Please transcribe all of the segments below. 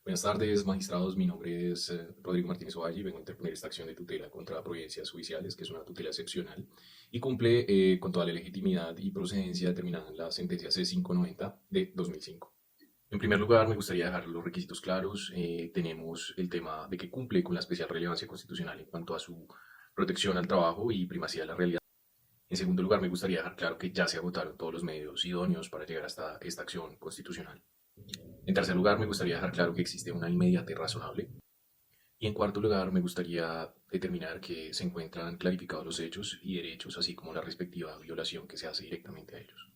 Buenas tardes, magistrados. Mi nombre es Rodrigo Martínez Ovalle y vengo a interponer esta acción de tutela contra Providencias Judiciales, que es una tutela excepcional y cumple con toda la legitimidad y procedencia determinada en la sentencia C590 de 2005. En primer lugar, me gustaría dejar los requisitos claros. Tenemos el tema de que cumple con la especial relevancia constitucional en cuanto a su protección al trabajo y primacía de la realidad. En segundo lugar, me gustaría dejar claro que ya se agotaron todos los medios idóneos para llegar hasta esta acción constitucional. En tercer lugar, me gustaría dejar claro que existe una inmediatez razonable. Y en cuarto lugar, me gustaría determinar que se encuentran clarificados los hechos y derechos, así como la respectiva violación que se hace directamente a ellos.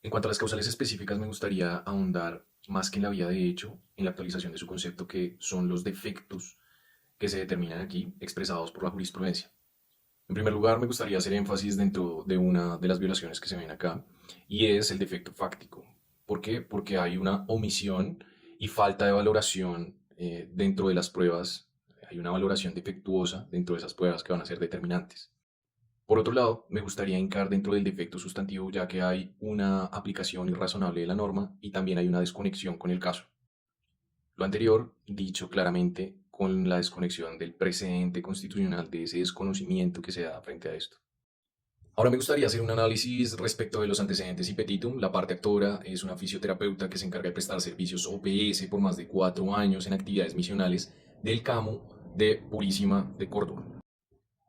En cuanto a las causales específicas, me gustaría ahondar más que en la vía de hecho, en la actualización de su concepto, que son los defectos que se determinan aquí, expresados por la jurisprudencia. En primer lugar, me gustaría hacer énfasis dentro de una de las violaciones que se ven acá, y es el defecto fáctico. ¿Por qué? Porque hay una omisión y falta de valoración dentro de las pruebas, hay una valoración defectuosa dentro de esas pruebas que van a ser determinantes. Por otro lado, me gustaría hincar dentro del defecto sustantivo, ya que hay una aplicación irrazonable de la norma y también hay una desconexión con el caso. Lo anterior, dicho claramente, con la desconexión del precedente constitucional, de ese desconocimiento que se da frente a esto. Ahora me gustaría hacer un análisis respecto de los antecedentes y petitum. La parte actora es una fisioterapeuta que se encarga de prestar servicios OPS por más de 4 años en actividades misionales del CAMU de Purísima de Córdoba.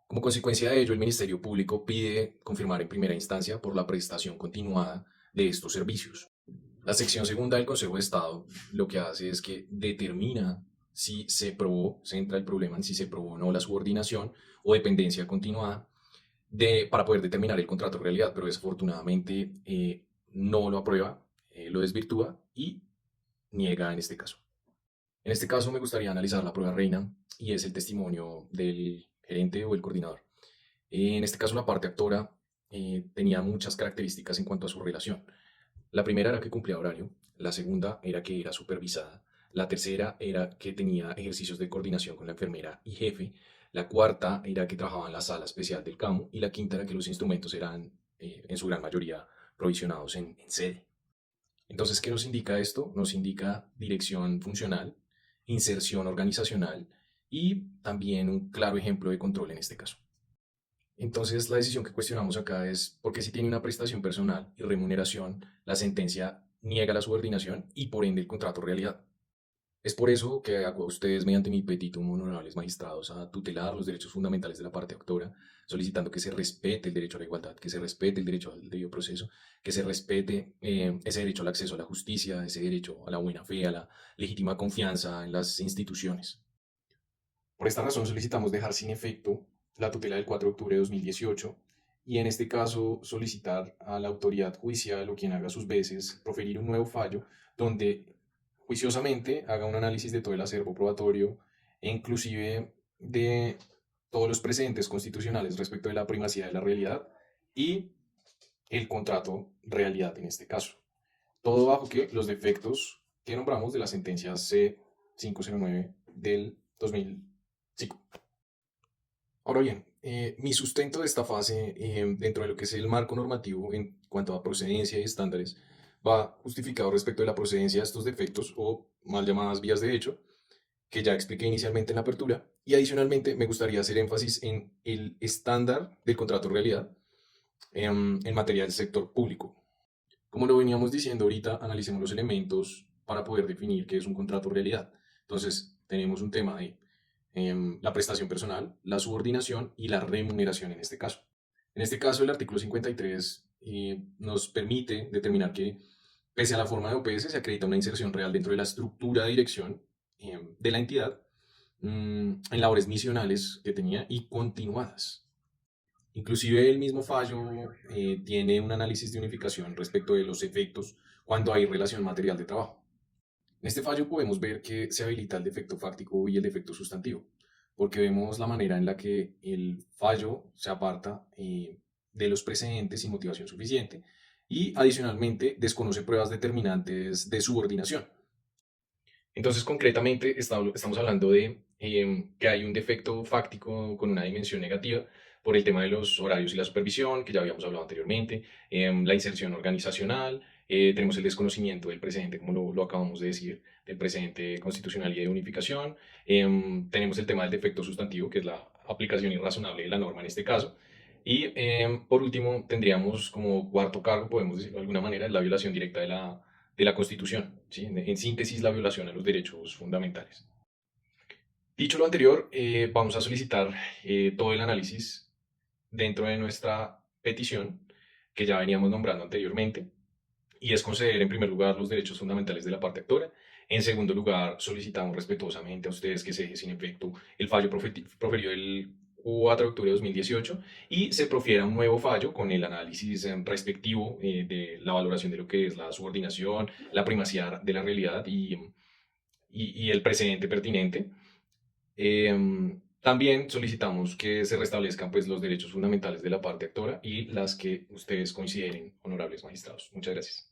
Como consecuencia de ello, el Ministerio Público pide confirmar en primera instancia por la prestación continuada de estos servicios. La sección segunda del Consejo de Estado lo que hace es que determina si se probó, centra el problema en si se probó o no la subordinación o dependencia continuada para poder determinar el contrato de realidad, pero desafortunadamente no lo aprueba, lo desvirtúa y niega en este caso. En este caso me gustaría analizar la prueba reina y es el testimonio del gerente o el coordinador. En este caso la parte actora tenía muchas características en cuanto a su relación. La primera era que cumplía horario, la segunda era que era supervisada, la tercera era que tenía ejercicios de coordinación con la enfermera y jefe, la cuarta era que trabajaba en la sala especial del CAMU y la quinta era que los instrumentos eran en su gran mayoría provisionados en sede. Entonces, ¿qué nos indica esto? Nos indica dirección funcional, inserción organizacional y también un claro ejemplo de control en este caso. Entonces, la decisión que cuestionamos acá es porque si tiene una prestación personal y remuneración, la sentencia niega la subordinación y por ende el contrato realidad. Es por eso que hago a ustedes, mediante mi petitum, honorables magistrados, a tutelar los derechos fundamentales de la parte autora, solicitando que se respete el derecho a la igualdad, que se respete el derecho al debido proceso, que se respete ese derecho al acceso a la justicia, ese derecho a la buena fe, a la legítima confianza en las instituciones. Por esta razón solicitamos dejar sin efecto la tutela del 4 de octubre de 2018 y en este caso solicitar a la autoridad judicial o quien haga sus veces proferir un nuevo fallo donde juiciosamente haga un análisis de todo el acervo probatorio e inclusive de todos los precedentes constitucionales respecto de la primacía de la realidad y el contrato realidad en este caso. Todo bajo que los defectos que nombramos de la sentencia C509 del 2005. Ahora bien, mi sustento de esta fase dentro de lo que es el marco normativo en cuanto a procedencia y estándares va justificado respecto de la procedencia de estos defectos o mal llamadas vías de hecho, que ya expliqué inicialmente en la apertura, y adicionalmente me gustaría hacer énfasis en el estándar del contrato realidad en materia del sector público. Como lo veníamos diciendo ahorita, analicemos los elementos para poder definir qué es un contrato realidad. Entonces, tenemos un tema de la prestación personal, la subordinación y la remuneración en este caso. En este caso, el artículo 53 nos permite determinar que, pese a la forma de OPS, se acredita una inserción real dentro de la estructura de dirección de la entidad en labores misionales que tenía y continuadas. Inclusive el mismo fallo tiene un análisis de unificación respecto de los efectos cuando hay relación material de trabajo. En este fallo podemos ver que se habilita el defecto fáctico y el defecto sustantivo, porque vemos la manera en la que el fallo se aparta de los precedentes sin motivación suficiente y adicionalmente desconoce pruebas determinantes de subordinación. Entonces, concretamente, estamos hablando de que hay un defecto fáctico con una dimensión negativa por el tema de los horarios y la supervisión, que ya habíamos hablado anteriormente, la inserción organizacional, tenemos el desconocimiento del precedente, como lo acabamos de decir, del precedente constitucional y de unificación. Tenemos el tema del defecto sustantivo, que es la aplicación irrazonable de la norma en este caso. Y por último, tendríamos como cuarto cargo, podemos decirlo de alguna manera, la violación directa de la Constitución. ¿Sí? En síntesis, la violación a los derechos fundamentales. Dicho lo anterior, vamos a solicitar todo el análisis dentro de nuestra petición, que ya veníamos nombrando anteriormente, y es conceder en primer lugar los derechos fundamentales de la parte actora. En segundo lugar, solicitamos respetuosamente a ustedes que se deje sin efecto el fallo proferido el 4 de octubre de 2018 y se profiera un nuevo fallo con el análisis respectivo de la valoración de lo que es la subordinación, la primacía de la realidad y el precedente pertinente. También solicitamos que se restablezcan pues, los derechos fundamentales de la parte actora y las que ustedes consideren, honorables magistrados. Muchas gracias.